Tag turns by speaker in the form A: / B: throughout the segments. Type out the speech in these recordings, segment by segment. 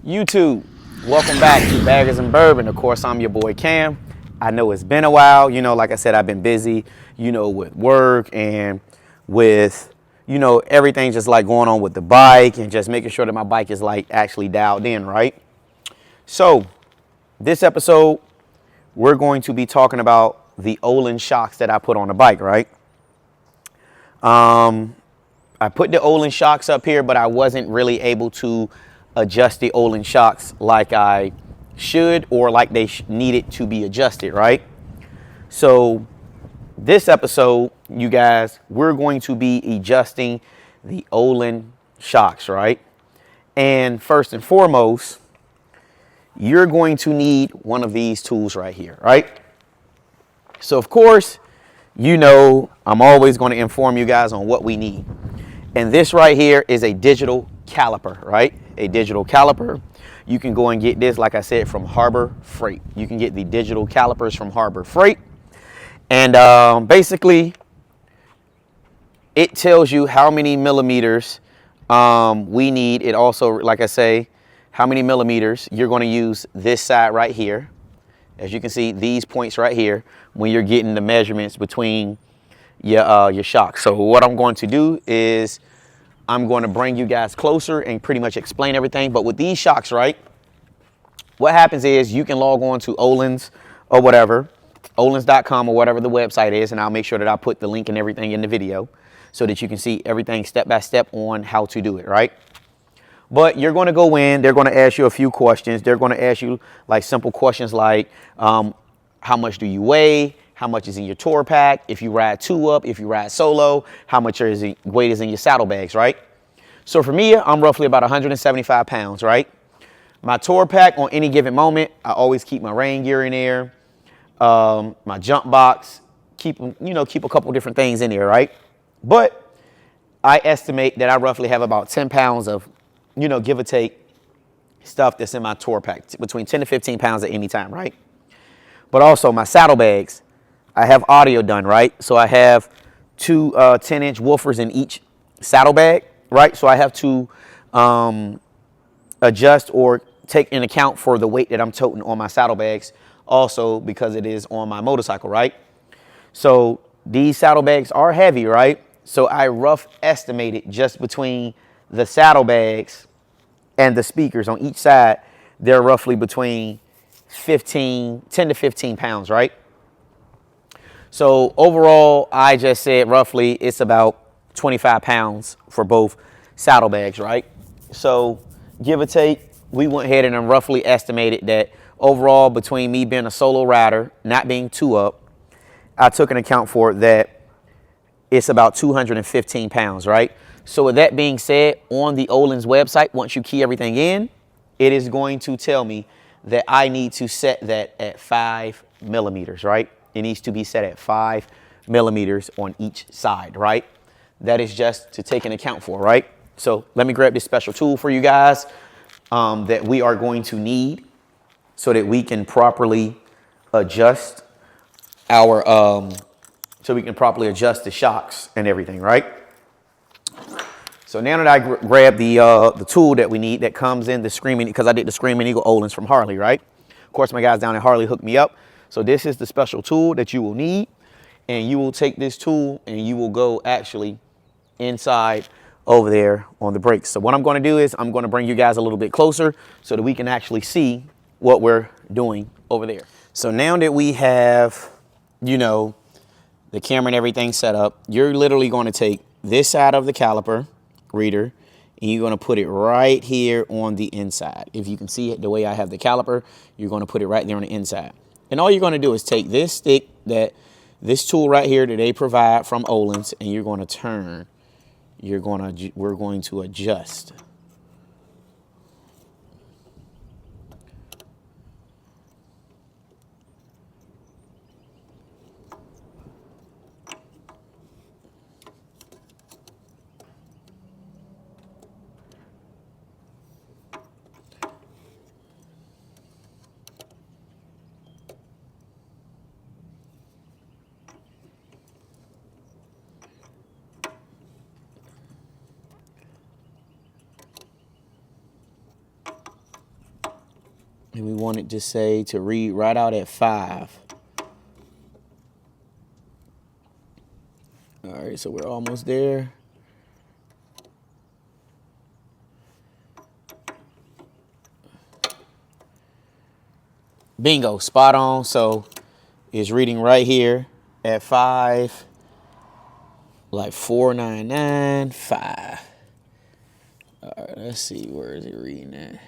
A: YouTube, welcome back to Baggers and Bourbon. Of course, I'm your boy Cam. I know it's been a while. Like I said, I've been busy, with work and with, everything just like going on with the bike and just making sure that my bike is like actually dialed in, right? So this episode, we're going to be talking about the Ohlin shocks that I put on the bike, right? I put the Ohlin shocks up here, but I wasn't really able to adjust the Ohlin shocks like I should or like they needed to be adjusted, right? So this episode, you guys, we're going to be adjusting the Ohlin shocks, right? And first and foremost, you're going to need one of these tools right here, right? So of course, I'm always going to inform you guys on what we need. And this right here is a digital caliper, right? A digital caliper. You can go and get this, like I said, from Harbor Freight. You can get the digital calipers from Harbor Freight. And basically, it tells you how many millimeters we need. It also, like I say, how many millimeters you're going to use this side right here. As you can see, these points right here, when you're getting the measurements between your shocks. So what I'm going to do is I'm going to bring you guys closer and pretty much explain everything. But with these shocks, right, what happens is you can log on to OHLINS or whatever, OHLINS.com or whatever the website is, and I'll make sure that I put the link and everything in the video so that you can see everything step by step on how to do it, right? But you're going to go in, they're going to ask you a few questions. They're going to ask you like simple questions like how much do you weigh? How much is in your tour pack? If you ride two up, if you ride solo, how much weight is in your saddlebags, right? So for me, I'm roughly about 175 pounds, right? My tour pack on any given moment, I always keep my rain gear in there, my jump box, keep a couple different things in there, right? But I estimate that I roughly have about 10 pounds of, give or take stuff that's in my tour pack, between 10 to 15 pounds at any time, right? But also my saddlebags, I have audio done, right? So I have two 10-inch woofers in each saddlebag, right? So I have to adjust or take in account for the weight that I'm toting on my saddlebags also because it is on my motorcycle, right? So these saddlebags are heavy, right? So I rough estimated just between the saddlebags and the speakers on each side, they're roughly between 10 to 15 pounds, right? So overall, I just said roughly it's about 25 pounds for both saddlebags, right? So give or take, we went ahead and roughly estimated that overall between me being a solo rider, not being two up, I took an account for that it's about 215 pounds, right? So with that being said, on the Ohlins website, once you key everything in, it is going to tell me that I need to set that at 5 millimeters, right? It needs to be set at 5 millimeters on each side, right? That is just to take an account for, right? So let me grab this special tool for you guys that we are going to need so that we can properly adjust our, the shocks and everything, right? So now that I grab the tool that we need that comes in the Screaming, because I did the Screaming Eagle Ohlins from Harley, right? Of course, my guys down at Harley hooked me up. So this is the special tool that you will need, and you will take this tool and you will go actually inside over there on the brakes. So what I'm going to do is I'm going to bring you guys a little bit closer so that we can actually see what we're doing over there. So now that we have, the camera and everything set up, you're literally going to take this side of the caliper reader and you're going to put it right here on the inside. If you can see it the way I have the caliper, you're going to put it right there on the inside. And all you're going to do is take this stick, this tool right here that they provide from Ohlins, and you're going to turn. We're going to adjust. And we want it to say to read right out at 5. All right, so we're almost there. Bingo, spot on. So it's reading right here at 5, like 4995. All right, let's see, where is it reading at?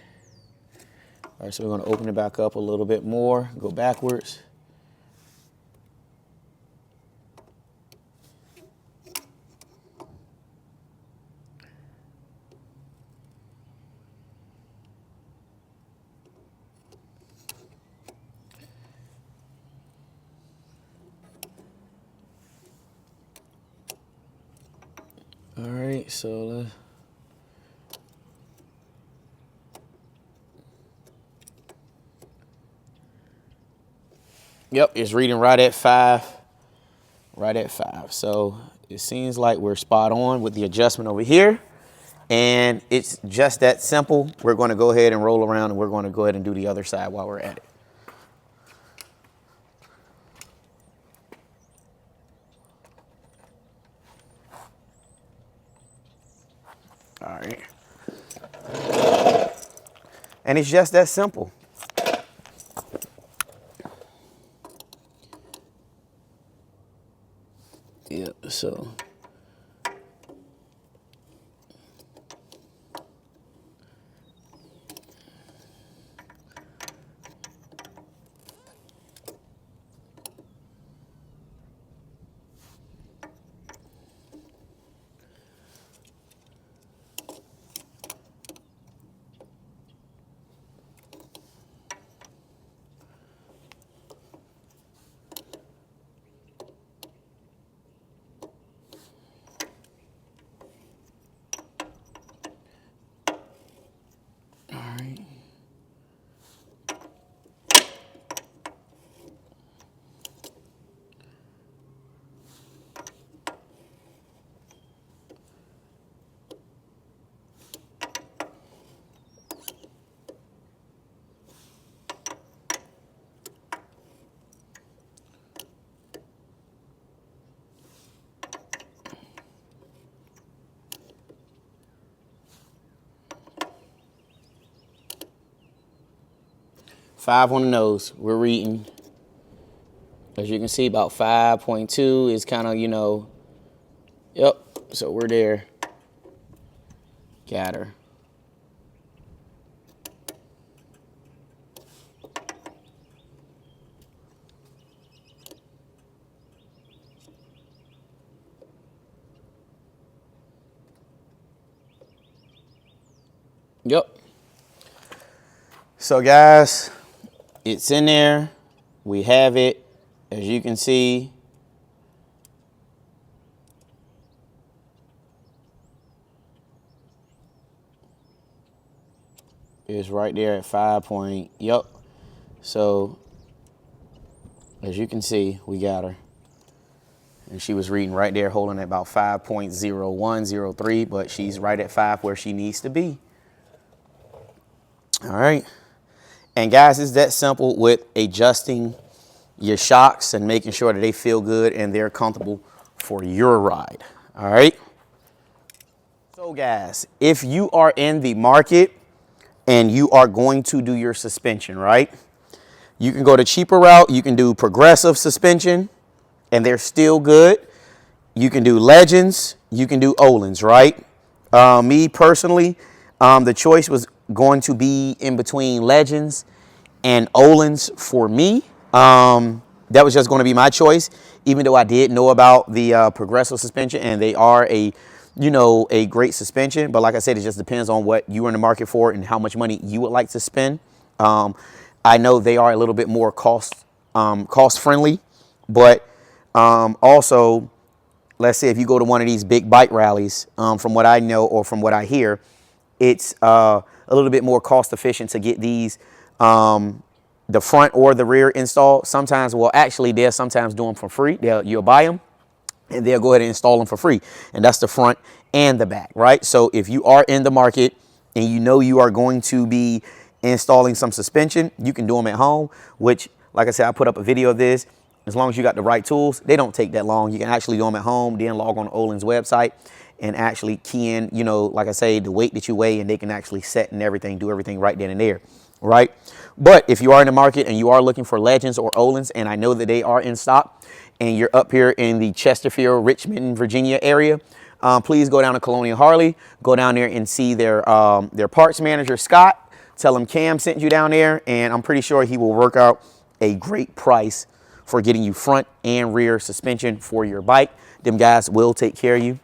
A: All right, so we're gonna open it back up a little bit more, go backwards. All right, so yep, it's reading right at 5. Right at 5. So it seems like we're spot on with the adjustment over here. And it's just that simple. We're going to go ahead and roll around, and we're going to go ahead and do the other side while we're at it. All right. And it's just that simple. Yep, so. All right. Five on the nose. We're reading, as you can see, about 5.2 is kind of, you know, yep. So we're there. Got her. Yep. So guys, it's in there. We have it. As you can see, it's right there at 5 point. Yep. So as you can see, we got her. And she was reading right there, holding at about 5.0103, but she's right at 5 where she needs to be. All right. And guys, it's that simple with adjusting your shocks and making sure that they feel good and they're comfortable for your ride. All right. So guys, if you are in the market and you are going to do your suspension, right, you can go the cheaper route. You can do progressive suspension and they're still good. You can do Legends. You can do Ohlins, right? Me personally, the choice was going to be in between Legends and Ohlins for me. That was just going to be my choice, even though I did know about the progressive suspension and they are a great suspension. But like I said, it just depends on what you are in the market for and how much money you would like to spend. I know they are a little bit more cost friendly, but also, let's say if you go to one of these big bike rallies, from what I know or from what I hear, it's a little bit more cost efficient to get these, the front or the rear installed. Sometimes, well, actually, they'll sometimes do them for free. You'll buy them and they'll go ahead and install them for free. And that's the front and the back, right? So if you are in the market and you know you are going to be installing some suspension, you can do them at home, which, like I said, I put up a video of this. As long as you got the right tools, they don't take that long. You can actually do them at home, then log on Ohlin's website and actually key in, you know, like I say, the weight that you weigh, and they can actually set and everything, do everything right then and there, right? But if you are in the market and you are looking for Legends or Ohlins, and I know that they are in stock, and you're up here in the Chesterfield, Richmond, Virginia area, please go down to Colonial Harley, go down there and see their parts manager, Scott. Tell him Cam sent you down there, and I'm pretty sure he will work out a great price for getting you front and rear suspension for your bike. Them guys will take care of you.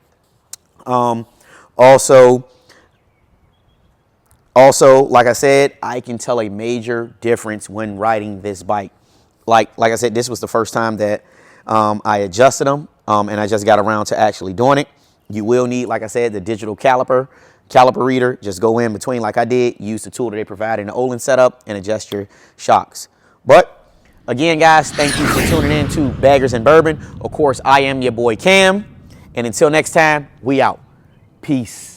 A: Also, like I said, I can tell a major difference when riding this bike. Like I said, this was the first time that I adjusted them, and I just got around to actually doing it. You will need, like I said, the digital caliper reader. Just go in between like I did, use the tool that they provide in the Ohlin setup, and adjust your shocks. But again, guys, thank you for tuning in to Baggers and Bourbon. Of course, I am your boy Cam. And until next time, we out. Peace.